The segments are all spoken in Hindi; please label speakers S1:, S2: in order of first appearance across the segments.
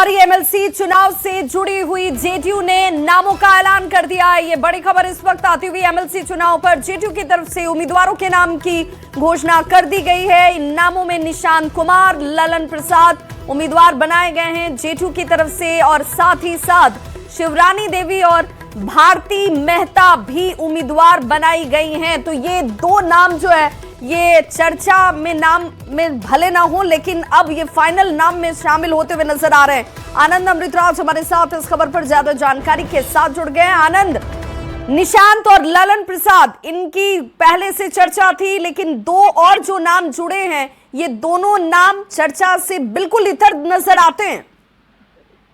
S1: डिंडौरी एमएलसी चुनाव से जुड़ी हुई जेडीयू ने नामों का ऐलान कर दिया है। ये बड़ी खबर इस वक्त आती हुई एमएलसी चुनाव पर जेडीयू की तरफ से उम्मीदवारों के नाम की घोषणा कर दी गई है। इन नामों में निशांत कुमार, ललन प्रसाद उम्मीदवार बनाए गए हैं जेडीयू की तरफ से, और साथ ही साथ शिवरानी देवी और भारती मेहता भी उम्मीदवार बनाई गई हैं। तो ये दो नाम जो है ये चर्चा में नाम में भले ना हो, लेकिन अब ये फाइनल नाम में शामिल होते हुए नजर आ रहे हैं। आनंद अमृतराज हमारे साथ इस खबर पर ज्यादा जानकारी के साथ जुड़ गए हैं। आनंद, निशांत और ललन प्रसाद इनकी पहले से चर्चा थी, लेकिन दो और जो नाम जुड़े हैं ये दोनों नाम चर्चा से बिल्कुल इतर नजर आते हैं।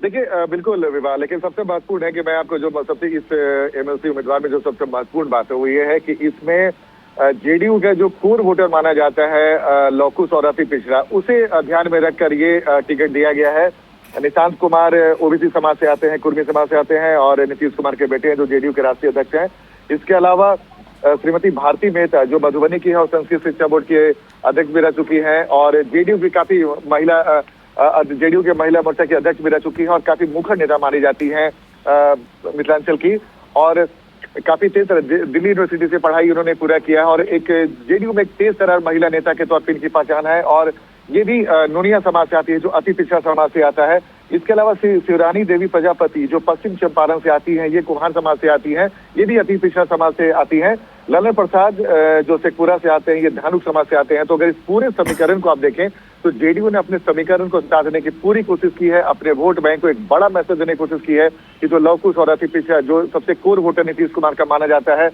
S2: देखिए बिल्कुल विवाह, लेकिन सबसे महत्वपूर्ण है कि मैं आपको जो सबसे इस एमएलसी उम्मीदवार में जो सबसे महत्वपूर्ण बात है वो ये है कि इसमें जेडीयू का जो कोर वोटर माना जाता है लौकुश और अति पिछड़ा, उसे ध्यान में रखकर ये टिकट दिया गया है। निशांत कुमार ओबीसी समाज से आते हैं, कुर्मी समाज से आते हैं और नीतीश कुमार के बेटे हैं जो जेडीयू के राष्ट्रीय अध्यक्ष हैं। इसके अलावा श्रीमती भारती मेहता जो मधुबनी की है और संस्कृत शिक्षा बोर्ड के अध्यक्ष भी रह चुकी है और जेडीयू की काफी जेडीयू के महिला मोर्चा की अध्यक्ष भी रह चुकी है और काफी मुखर नेता मानी जाती है मिथिलांचल की, और काफी तेज दिल्ली यूनिवर्सिटी से पढ़ाई उन्होंने पूरा किया है और एक जेडीयू में एक तेज तर्रार महिला नेता के तौर पर इनकी पहचान है। और ये भी नोनिया समाज से आती है जो अति पिछड़ा समाज से आता है। इसके अलावा शिवरानी देवी प्रजापति जो पश्चिम चंपारण से आती हैं, ये कुम्हार समाज से आती हैं, ये भी अति पिछड़ा समाज से आती हैं। ललन प्रसाद जो शेखपुरा से आते हैं, ये धानुक समाज से आते हैं। तो अगर इस पूरे समीकरण को आप देखें तो जेडीयू ने अपने समीकरण को साधने की पूरी कोशिश की है, अपने वोट बैंक को एक बड़ा मैसेज देने की कोशिश की है कि जो लौकुश और अति पिछड़ा जो सबसे कोर वोटर नीतीश कुमार का माना जाता है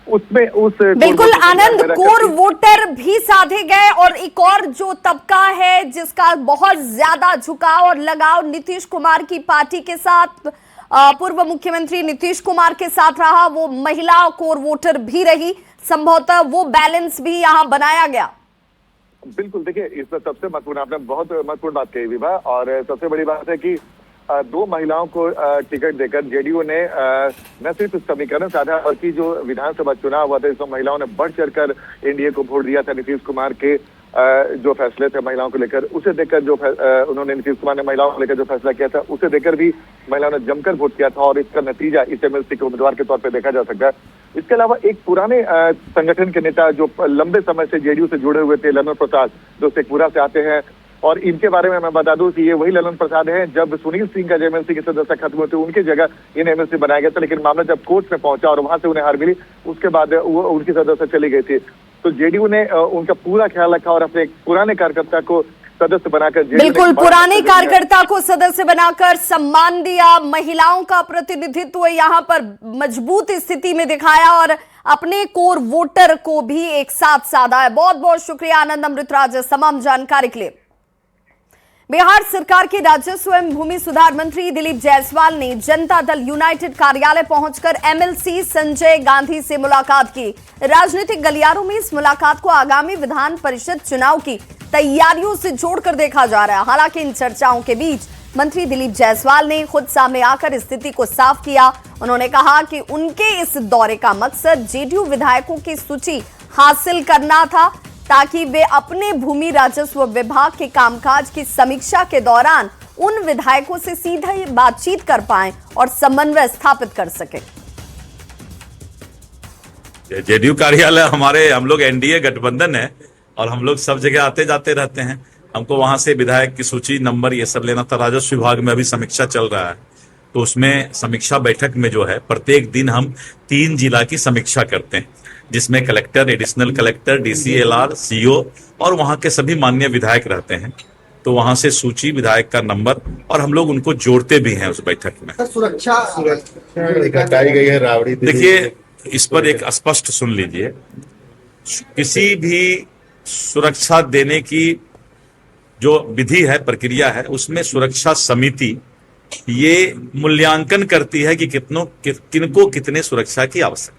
S2: उसमें उस
S1: बिल्कुल आनंद कोर वोटर भी साधे गए। और एक और जो तबका है जिसका बहुत ज्यादा झुकाव और लगाव नीतीश कुमार की पार्टी के साथ, पूर्व मुख्यमंत्री नीतीश कुमार के साथ रहा, वो महिला कोर वोटर भी रही। संभवतः वो बैलेंस भी यहाँ बनाया गया।
S2: बिल्कुल, देखिए इसमें सबसे महत्वपूर्ण, आपने बहुत महत्वपूर्ण बात कही विभा, और सबसे बड़ी बात है कि दो महिलाओं को टिकट देकर जेडीयू ने न सिर्फ समीकरण साधा बल्कि जो विधानसभा चुनाव हुआ था इसमें महिलाओं ने बढ़ चढ़कर एनडीए को वोट दिया था। नीतीश कुमार के जो फैसले थे महिलाओं को लेकर उसे देखकर जो उन्होंने नीतीश कुमार ने महिलाओं को लेकर जो फैसला किया था उसे देकर भी महिलाओं ने जमकर वोट किया था और इसका नतीजा इस एमएलसी के उम्मीदवार के तौर पर देखा जा सकता है। इसके अलावा एक पुराने संगठन के नेता जो लंबे समय से जेडीयू से जुड़े हुए थे, ललन प्रसाद जो शेखपुरा से आते हैं, और इनके बारे में मैं बता दूं कि ये वही ललन प्रसाद हैं जब सुनील सिंह का एमएलसी की सदस्य खत्म हुए थे उनकी जगह इन एमएलसी बनाया गया था, लेकिन मामला जब कोर्ट में पहुंचा और वहां से उन्हें हार मिली उसके बाद वो उनकी सदस्य चली गई थी। तो जेडीयू ने उनका पूरा ख्याल रखा और अपने पुराने कार्यकर्ता को सदस्य बनाकर,
S1: बिल्कुल पुराने कार्यकर्ता को सदस्य बनाकर सम्मान दिया। महिलाओं का प्रतिनिधित्व यहाँ पर मजबूत स्थिति में दिखाया और अपने कोर वोटर को भी एक साथ साधा है। बहुत बहुत शुक्रिया आनंद अमृतराज तमाम जानकारी के लिए। बिहार सरकार के राजस्व एवं भूमि सुधार मंत्री दिलीप जायसवाल ने जनता दल यूनाइटेड कार्यालय पहुंचकर एमएलसी संजय गांधी से मुलाकात की। राजनीतिक गलियारों में इस मुलाकात को आगामी विधान परिषद चुनाव की तैयारियों से जोड़कर देखा जा रहा है। हालांकि इन चर्चाओं के बीच मंत्री दिलीप जायसवाल ने खुद सामने आकर स्थिति को साफ किया। उन्होंने कहा कि उनके इस दौरे का मकसद जेडीयू विधायकों की सूची हासिल करना था ताकि वे अपने भूमि राजस्व विभाग के कामकाज की समीक्षा के दौरान उन विधायकों से सीधे बातचीत कर पाएं और समन्वय स्थापित कर सकें।
S3: जेडीयू कार्यालय हम लोग एनडीए गठबंधन है और हम लोग सब जगह आते जाते रहते हैं। हमको वहां से विधायक की सूची नंबर ये सब लेना था। राजस्व विभाग में अभी समीक्षा चल रहा है तो उसमें समीक्षा बैठक में जो है प्रत्येक दिन हम 3 जिला की समीक्षा करते हैं जिसमें collector, additional collector, DCLR, CO और वहां के सभी माननीय विधायक रहते हैं। तो वहां से सूची, विधायक का नंबर और हम लोग उनको जोड़ते भी हैं उस बैठक में।
S4: सुरक्षा हटाई गई है रावड़ी।
S3: देखिए इस पर एक स्पष्ट सुन लीजिए, किसी भी सुरक्षा देने की जो विधि है, प्रक्रिया है, उसमें सुरक्षा समिति ये मूल्यांकन करती है कि किनको कितने सुरक्षा की आवश्यकता